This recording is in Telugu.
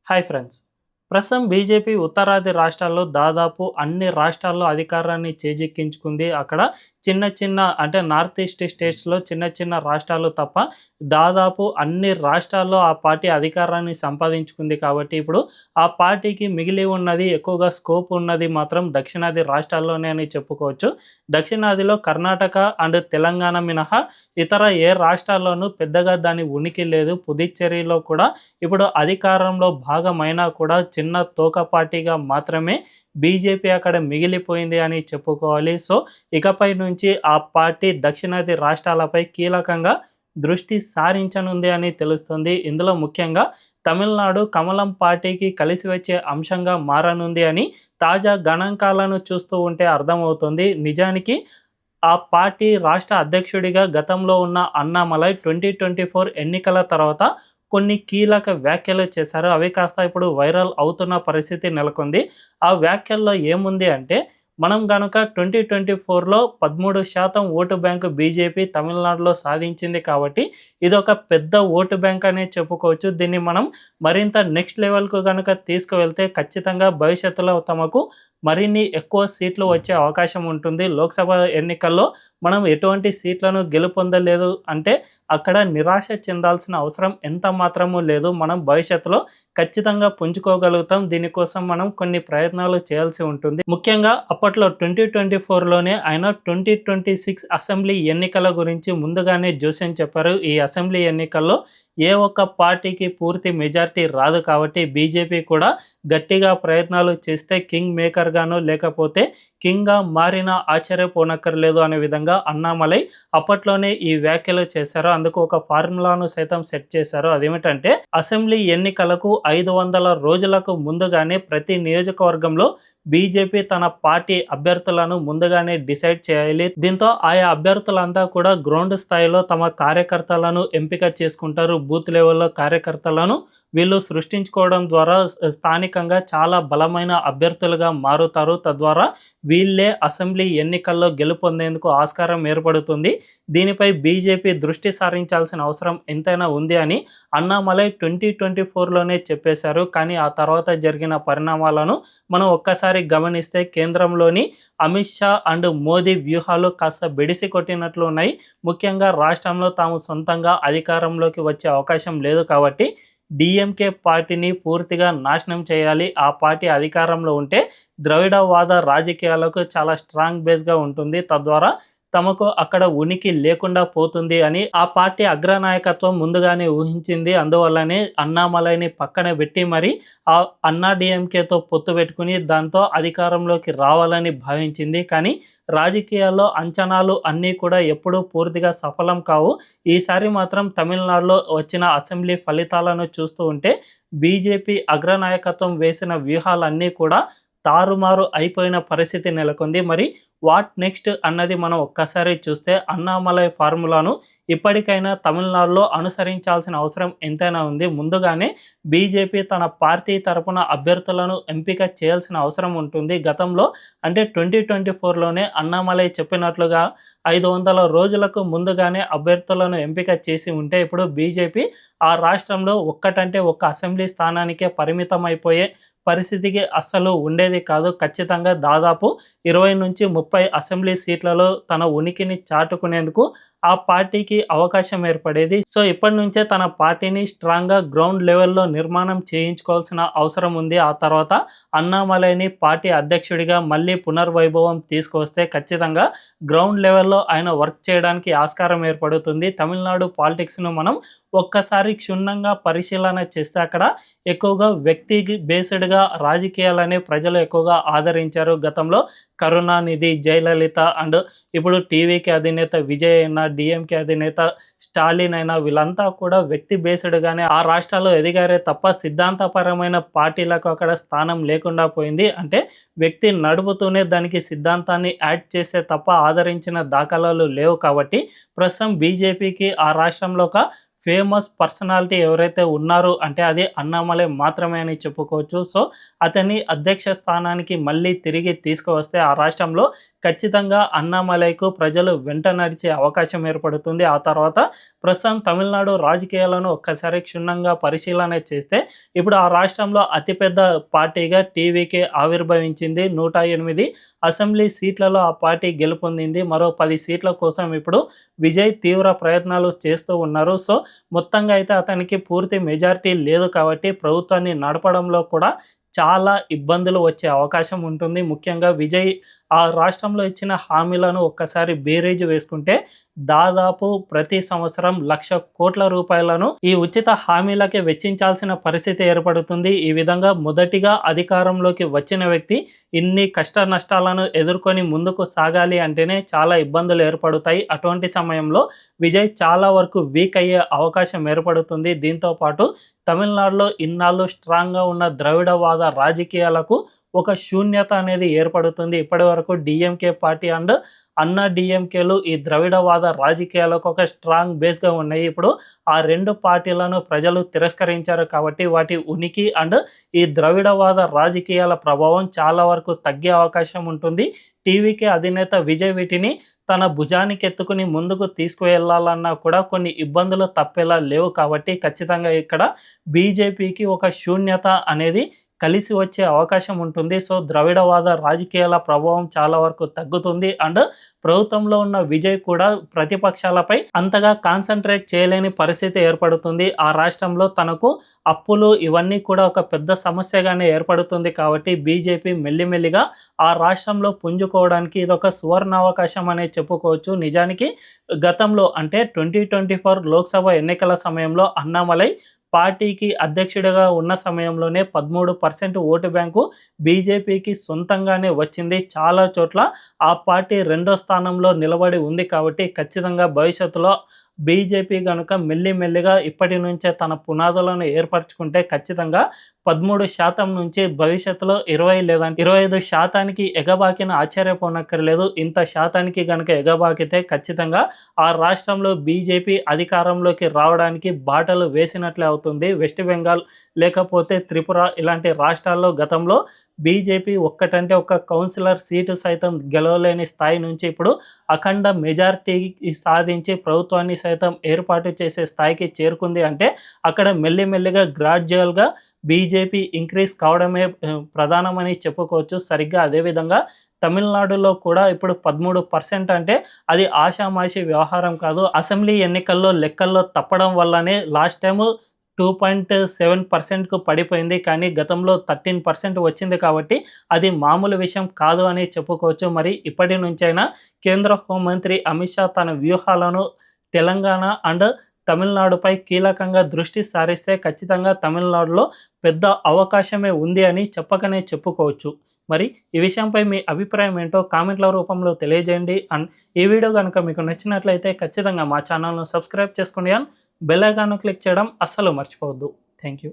Hi friends. ప్రస్తుతం బీజేపీ ఉత్తరాది రాష్ట్రాల్లో దాదాపు అన్ని రాష్ట్రాల్లో అధికారాన్ని చేజిక్కించుకుంది. అక్కడ చిన్న చిన్న అంటే నార్త్ ఈస్ట్ స్టేట్స్‌లో చిన్న చిన్న రాష్ట్రాలు తప్ప దాదాపు అన్ని రాష్ట్రాల్లో ఆ పార్టీ అధికారాన్ని సంపాదించుకుంది కాబట్టి ఇప్పుడు ఆ పార్టీకి మిగిలి ఉన్నది ఎక్కువగా స్కోప్ ఉన్నది మాత్రం దక్షిణాది రాష్ట్రాల్లోనే అని చెప్పుకోవచ్చు. దక్షిణాదిలో కర్ణాటక అండ్ తెలంగాణ మినహా ఇతర ఏ రాష్ట్రాల్లోనూ పెద్దగా దాని ఉనికి లేదు. పుదుచ్చేరిలో కూడా ఇప్పుడు అధికారంలో భాగమైనా కూడా చిన్న తోక పార్టీగా మాత్రమే బీజేపీ అక్కడ మిగిలిపోయింది అని చెప్పుకోవాలి. సో, ఇకపై నుంచి ఆ పార్టీ దక్షిణాది రాష్ట్రాలపై కీలకంగా దృష్టి సారించనుంది అని తెలుస్తుంది. ఇందులో ముఖ్యంగా తమిళనాడు కమలం పార్టీకి కలిసి వచ్చే అంశంగా మారనుంది అని తాజా గణాంకాలను చూస్తూ ఉంటే అర్థమవుతుంది. నిజానికి ఆ పార్టీ రాష్ట్ర అధ్యక్షుడిగా గతంలో ఉన్న అన్నామలై 2024 ఎన్నికల తర్వాత కొన్ని కీలక వ్యాఖ్యలు చేశారు. అవి కాస్త ఇప్పుడు వైరల్ అవుతున్న పరిస్థితి నెలకొంది. ఆ వ్యాఖ్యల్లో ఏముంది అంటే, మనం గనక 2024లో 13% ఓటు బ్యాంకు బీజేపీ తమిళనాడులో సాధించింది కాబట్టి, ఇదొక పెద్ద ఓటు బ్యాంక్ అనే చెప్పుకోవచ్చు. దీన్ని మనం మరింత నెక్స్ట్ లెవెల్‌కు గనక తీసుకువెళ్తే ఖచ్చితంగా భవిష్యత్తులో తమకు మరిన్ని ఎక్కువ సీట్లు వచ్చే అవకాశం ఉంటుంది. లోక్సభ ఎన్నికల్లో మనం ఎటువంటి సీట్లను గెలుపొందలేదు అంటే అక్కడ నిరాశ చెందాల్సిన అవసరం ఎంత మాత్రమూ లేదు. మనం భవిష్యత్తులో ఖచ్చితంగా పుంజుకోగలుగుతాం. దీనికోసం మనం కొన్ని ప్రయత్నాలు చేయాల్సి ఉంటుంది. ముఖ్యంగా అప్పట్లో 2024లోనే ఆయన 2026 అసెంబ్లీ ఎన్నికల గురించి ముందుగానే జోస్యం చెప్పారు. ఈ అసెంబ్లీ ఎన్నికల్లో ఏ ఒక్క పార్టీకి పూర్తి మెజారిటీ రాదు కాబట్టి బీజేపీ కూడా గట్టిగా ప్రయత్నాలు చేస్తే కింగ్ మేకర్‌గానో లేకపోతే కింగ్‌గా మారినా ఆశ్చర్యపోనక్కర్లేదు అనే విధంగా అన్నామలై అప్పట్లోనే ఈ వ్యాఖ్యలు చేశారు. అందుకు ఒక ఫార్ములాను సైతం సెట్ చేశారు. అదేమిటంటే అసెంబ్లీ ఎన్నికలకు 500 రోజులకు ముందుగానే ప్రతి నియోజకవర్గంలో బీజేపీ తన పార్టీ అభ్యర్థులను ముందుగానే డిసైడ్ చేయాలి. దీంతో ఆయా అభ్యర్థులంతా కూడా గ్రౌండ్ స్థాయిలో తమ కార్యకర్తలను ఎంపిక చేసుకుంటారు. బూత్ లెవెల్‌లో కార్యకర్తలను వీళ్ళు సృష్టించుకోవడం ద్వారా స్థానికంగా చాలా బలమైన అభ్యర్థులుగా మారుతారు. తద్వారా వీళ్ళే అసెంబ్లీ ఎన్నికల్లో గెలుపొందేందుకు ఆస్కారం ఏర్పడుతుంది. దీనిపై బీజేపీ దృష్టి సారించాల్సిన అవసరం ఎంతైనా ఉంది అని అన్నామలై 2024లోనే చెప్పేశారు. కానీ ఆ తర్వాత జరిగిన పరిణామాలను మనం ఒక్కసారి గమనిస్తే కేంద్రంలోని అమిత్ షా అండ్ మోదీ వ్యూహాలు కాస్త బెడిసి కొట్టినట్లు ఉన్నాయి. ముఖ్యంగా రాష్ట్రంలో తాము సొంతంగా అధికారంలోకి వచ్చే అవకాశం లేదు కాబట్టి డీఎంకే పార్టీని పూర్తిగా నాశనం చేయాలి. ఆ పార్టీ అధికారంలో ఉంటే ద్రవిడవాద రాజకీయాలకు చాలా స్ట్రాంగ్ బేస్‌గా ఉంటుంది. తద్వారా తమకు అక్కడ ఉనికి లేకుండా పోతుంది అని ఆ పార్టీ అగ్రనాయకత్వం ముందుగానే ఊహించింది. అందువల్లనే అన్నామలైని పక్కన పెట్టి మరి ఆ అన్నా డీఎంకేతో పొత్తు పెట్టుకుని దాంతో అధికారంలోకి రావాలని భావించింది. కానీ రాజకీయాల్లో అంచనాలు అన్నీ కూడా ఎప్పుడూ పూర్తిగా సఫలం కావు. ఈసారి మాత్రం తమిళనాడులో వచ్చిన అసెంబ్లీ ఫలితాలను చూస్తూ ఉంటే బీజేపీ అగ్రనాయకత్వం వేసిన వ్యూహాలన్నీ కూడా తారుమారు అయిపోయిన పరిస్థితి నెలకొంది. మరి వాట్ నెక్స్ట్ అన్నది మనం ఒక్కసారి చూస్తే అన్నామలై ఫార్ములాను ఇప్పటికైనా తమిళనాడులో అనుసరించాల్సిన అవసరం ఎంతైనా ఉంది. ముందుగానే బీజేపీ తన పార్టీ తరపున అభ్యర్థులను ఎంపిక చేయాల్సిన అవసరం ఉంటుంది. గతంలో అంటే 2024లోనే అన్నామలై చెప్పినట్లుగా 500 రోజులకు ముందుగానే అభ్యర్థులను ఎంపిక చేసి ఉంటే ఇప్పుడు బీజేపీ ఆ రాష్ట్రంలో ఒక్కటంటే ఒక్క అసెంబ్లీ స్థానానికే పరిమితం అయిపోయే పరిస్థితికి అస్సలు ఉండేది కాదు. ఖచ్చితంగా దాదాపు 20-30 అసెంబ్లీ సీట్లలో తన ఉనికిని చాటుకునేందుకు ఆ పార్టీకి అవకాశం ఏర్పడేది. సో, ఇప్పటి నుంచే తన పార్టీని స్ట్రాంగ్‌గా గ్రౌండ్ లెవెల్‌లో నిర్మాణం చేయించుకోవాల్సిన అవసరం ఉంది. ఆ తర్వాత అన్నామలైని పార్టీ అధ్యక్షుడిగా మళ్ళీ పునర్వైభవం తీసుకొస్తే ఖచ్చితంగా గ్రౌండ్ లెవెల్‌లో ఆయన వర్క్ చేయడానికి ఆస్కారం ఏర్పడుతుంది. తమిళనాడు పాలిటిక్స్‌ను మనం ఒక్కసారి క్షుణ్ణంగా పరిశీలన చేస్తే అక్కడ ఎక్కువగా వ్యక్తి బేస్డ్‌గా రాజకీయాలని ప్రజలు ఎక్కువగా ఆదరించారు. గతంలో కరుణానిధి, జయలలిత అండ్ ఇప్పుడు టీవీకే అధినేత విజయ్ అయినా, డీఎంకే అధినేత స్టాలిన్ అయినా వీళ్ళంతా కూడా వ్యక్తి బేస్డ్‌గానే ఆ రాష్ట్రాల్లో ఎదిగారే తప్ప సిద్ధాంతపరమైన పార్టీలకు అక్కడ స్థానం లేకుండా పోయింది. అంటే వ్యక్తి నడుపుతూనే దానికి సిద్ధాంతాన్ని యాడ్ చేస్తే తప్ప ఆదరించిన దాఖలాలు లేవు కాబట్టి ప్రస్తుతం బీజేపీకి ఆ రాష్ట్రంలో ఒక ఫేమస్ పర్సనాలిటీ ఎవరైతే ఉన్నారో అంటే అది అన్నామలై మాత్రమే అని చెప్పుకోవచ్చు. సో, అతన్ని అధ్యక్ష స్థానానికి మళ్ళీ తిరిగి తీసుకువస్తే ఆ రాష్ట్రంలో ఖచ్చితంగా అన్నామలైకు ప్రజలు వెంట నడిచే అవకాశం ఏర్పడుతుంది. ఆ తర్వాత ప్రస్తుతం తమిళనాడు రాజకీయాలను ఒక్కసారి క్షుణ్ణంగా పరిశీలన చేస్తే ఇప్పుడు ఆ రాష్ట్రంలో అతిపెద్ద పార్టీగా టీవీకే ఆవిర్భవించింది. 108 అసెంబ్లీ సీట్లలో ఆ పార్టీ గెలుపొందింది. మరో 10 సీట్ల కోసం ఇప్పుడు విజయ్ తీవ్ర ప్రయత్నాలు చేస్తూ ఉన్నారు. సో మొత్తంగా అయితే అతనికి పూర్తి మెజారిటీ లేదు కాబట్టి ప్రభుత్వాన్ని నడపడంలో కూడా చాలా ఇబ్బందులు వచ్చే అవకాశం ఉంటుంది. ముఖ్యంగా విజయ్ ఆ రాష్ట్రంలో ఇచ్చిన హామీలను ఒక్కసారి బేరీజు వేసుకుంటే దాదాపు ప్రతి సంవత్సరం 1,00,00,000 రూపాయలను ఈ ఉచిత హామీలకే వెచ్చించాల్సిన పరిస్థితి ఏర్పడుతుంది. ఈ విధంగా మొదటిగా అధికారంలోకి వచ్చిన వ్యక్తి ఇన్ని కష్ట నష్టాలను ఎదుర్కొని ముందుకు సాగాలి అంటేనే చాలా ఇబ్బందులు ఏర్పడతాయి. అటువంటి సమయంలో విజయ్ చాలా వరకు వీక్ అయ్యే అవకాశం ఏర్పడుతుంది. దీంతో పాటు తమిళనాడులో ఇన్నాళ్ళు స్ట్రాంగ్గా ఉన్న ద్రవిడవాద రాజకీయాలకు ఒక శూన్యత అనేది ఏర్పడుతుంది. ఇప్పటి వరకు డిఎంకే పార్టీ అండ్ అన్నా డిఎంకేలు ఈ ద్రవిడవాద రాజకీయాలకు ఒక స్ట్రాంగ్ బేస్గా ఉన్నాయి. ఇప్పుడు ఆ రెండు పార్టీలను ప్రజలు తిరస్కరించారు కాబట్టి వాటి ఉనికి అండ్ ఈ ద్రవిడవాద రాజకీయాల ప్రభావం చాలా వరకు తగ్గే అవకాశం ఉంటుంది. టీవీకే అధినేత విజయ్ వీటిని తన భుజానికి ఎత్తుకుని ముందుకు తీసుకువెళ్ళాలన్నా కూడా కొన్ని ఇబ్బందులు తప్పేలా లేవు కాబట్టి ఖచ్చితంగా ఇక్కడ బీజేపీకి ఒక శూన్యత అనేది కలిసి వచ్చే అవకాశం ఉంటుంది. సో ద్రవిడవాద రాజకీయాల ప్రభావం చాలా వరకు తగ్గుతుంది అండ్ ప్రభుత్వంలో ఉన్న విజయ్ కూడా ప్రతిపక్షాలపై అంతగా కాన్సన్ట్రేట్ చేయలేని పరిస్థితి ఏర్పడుతుంది. ఆ రాష్ట్రంలో తనకు అప్పులు ఇవన్నీ కూడా ఒక పెద్ద సమస్యగానే ఏర్పడుతుంది కాబట్టి బీజేపీ మెల్లిమెల్లిగా ఆ రాష్ట్రంలో పుంజుకోవడానికి ఇదొక సువర్ణావకాశం అనే చెప్పుకోవచ్చు. నిజానికి గతంలో అంటే 2024 లోక్సభ ఎన్నికల సమయంలో అన్నామలై పార్టీకి అధ్యక్షుడిగా ఉన్న సమయంలోనే 13% ఓటు బ్యాంకు బీజేపీకి సొంతంగానే వచ్చింది. చాలా చోట్ల ఆ పార్టీ రెండో స్థానంలో నిలబడి ఉంది కాబట్టి ఖచ్చితంగా భవిష్యత్తులో బీజేపీ కనుక మెల్లిమెల్లిగా ఇప్పటి నుంచే తన పునాదులను ఏర్పరచుకుంటే ఖచ్చితంగా 13% నుంచి భవిష్యత్తులో 20 లేదా 25% ఎగబాకిన ఆశ్చర్యపోనక్కర్లేదు. ఇంత శాతానికి కనుక ఎగబాకితే ఖచ్చితంగా ఆ రాష్ట్రంలో బీజేపీ అధికారంలోకి రావడానికి బాటలు వేసినట్లే అవుతుంది. వెస్ట్ బెంగాల్ లేకపోతే త్రిపుర ఇలాంటి రాష్ట్రాల్లో గతంలో బీజేపీ ఒక్కటంటే ఒక్క కౌన్సిలర్ సీటు సైతం గెలవలేని స్థాయి నుంచి ఇప్పుడు అఖండ మెజారిటీ సాధించి ప్రభుత్వాన్ని సైతం ఏర్పాటు చేసే స్థాయికి చేరుకుంది. అంటే అక్కడ మెల్లిమెల్లిగా గ్రాడ్యువల్గా బీజేపీ ఇంక్రీజ్ కావడమే ప్రధానమని చెప్పుకోవచ్చు. సరిగ్గా అదేవిధంగా తమిళనాడులో కూడా ఇప్పుడు 13% అంటే అది ఆషామాషి వ్యవహారం కాదు. అసెంబ్లీ ఎన్నికల్లో లెక్కల్లో తప్పడం వల్లనే లాస్ట్ టైము 2.7%కు పడిపోయింది. కానీ గతంలో 13% వచ్చింది కాబట్టి అది మామూలు విషయం కాదు అని చెప్పుకోవచ్చు. మరి ఇప్పటి నుంచైనా కేంద్ర హోంమంత్రి అమిత్ షా తన వ్యూహాలను తెలంగాణ అండ్ తమిళనాడుపై కీలకంగా దృష్టి సారిస్తే ఖచ్చితంగా తమిళనాడులో పెద్ద అవకాశమే ఉంది అని చెప్పకనే చెప్పుకోవచ్చు. మరి ఈ విషయంపై మీ అభిప్రాయం ఏంటో కామెంట్ల రూపంలో తెలియజేయండి. అండ్ ఈ వీడియో కనుక మీకు నచ్చినట్లయితే ఖచ్చితంగా మా ఛానల్ను సబ్స్క్రైబ్ చేసుకోండి అండ్ బెల్ ఐకాన్ను క్లిక్ చేయడం అస్సలు మర్చిపోవద్దు. Thank you.